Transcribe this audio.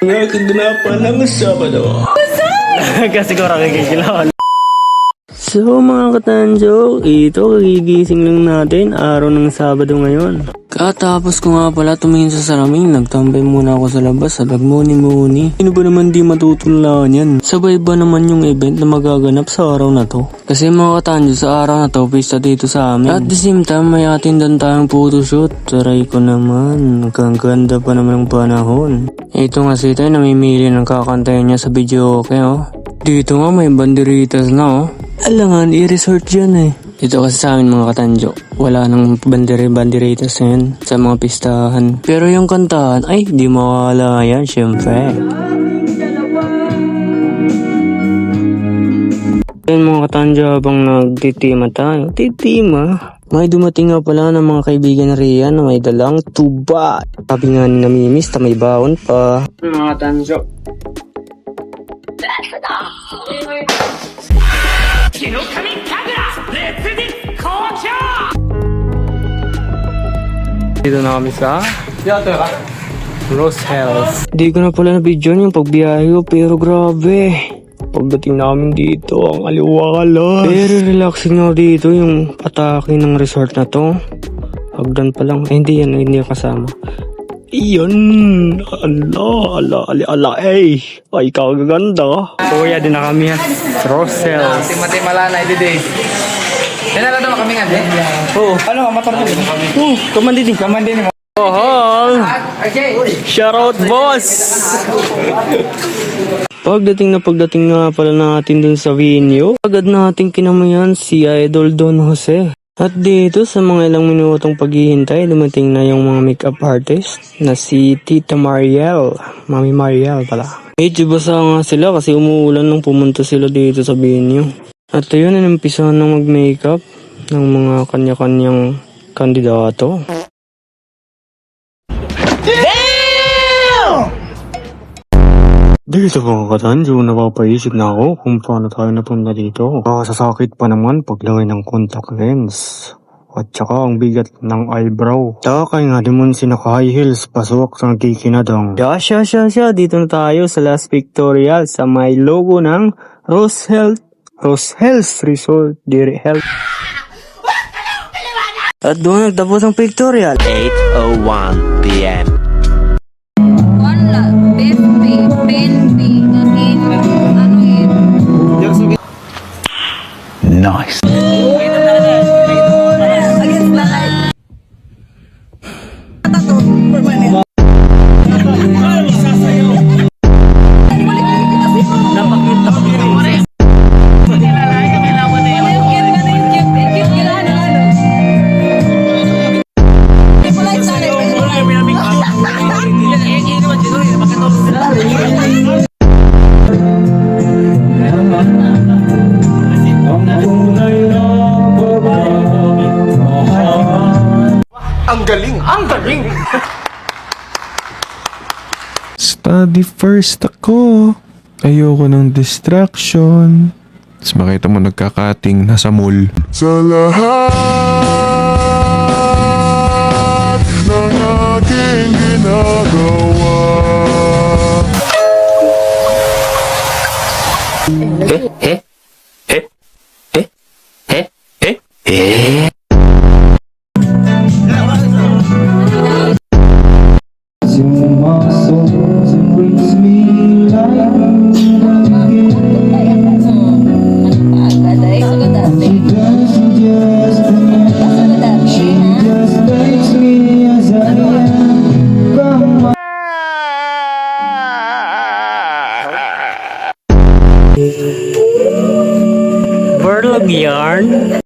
Nga kaganapan ng Sabado. Kasi ko rakikilawan. So mga katanjo, ito kagigising lang natin araw ng Sabado ngayon. Katapos ko nga pala tumingin sa salamin, nagtambay muna ako sa labas sa nagmuni-muni. Sino ba naman di matutulaan yan? Sabay ba naman yung event na magaganap sa araw na to? Kasi mga katanjo, sa araw na to, pista dito sa amin. At the same time, may atindan tayong photoshoot. Taray ko naman, ganda pa naman ang panahon. Ito nga si tayo, namimili ng kakantayan niya sa video, okay oh. Dito nga may banderitas na oh. Alangan, i-resort dyan eh. Dito kasi sa amin mga katanjo, wala nang banderitas na yun sa mga pistahan. Pero yung kantahan, ay di mawala yan syempre. Yan mga katanjo, habang nagtitima tayo, may dumating nga pala ng mga kaibigan na Rian na may dalang tuba. Sabi nga ni namimiss na may baon pa. Mga katanjo, dito na kami sa Rose Hills. Di ko na pala na-videoan yung pagbiyahe ko, pero grabe. Pagdating namin dito, ang aliwalas. Very relaxing na dito yung atake ng resort na to. Hagdan pa lang. Hindi yan kasama. Iyon. Ala, ay kagaganda. Kuya din na kami ha. Rose Hills. Timala na iti. Yan na kami nga din. Oo. Ano, motor din. Kamandin mo. Oh, Okay. shoutout boss! Pagdating nga pala natin dun sa venue, agad nating kinamayan si Idol Don Jose. At dito sa mga ilang minutong paghihintay, dumating na yung mga makeup artist na si Tita Mariel. Mami Mariel pala. Medyo basa nga sila kasi umuulan nung pumunta sila dito sa venue. At ayun, inumpisahan ng mag-makeup ng mga kanya-kanyang kandidato. Dito mga katanjo, napapaisip na ako kung paano tayo napunta dito. Sasakit pa naman paglagay ng contact lens. At saka ang bigat ng eyebrow. Takay nga di mo sinaka-high heels, pasok sa nagkikinadang. Siya, dito na tayo sa Last Pictorial sa may logo ng Rose Hills Resort Dairy Health. At doon nagtapos ang pictorial. 8:01 PM. Nice. Ang galing! Study first ako. Ayoko ng distraction. Tapos makita mo nagkakating nasa mall. Sa lahat ng aking ginagawa. Burlog yarn.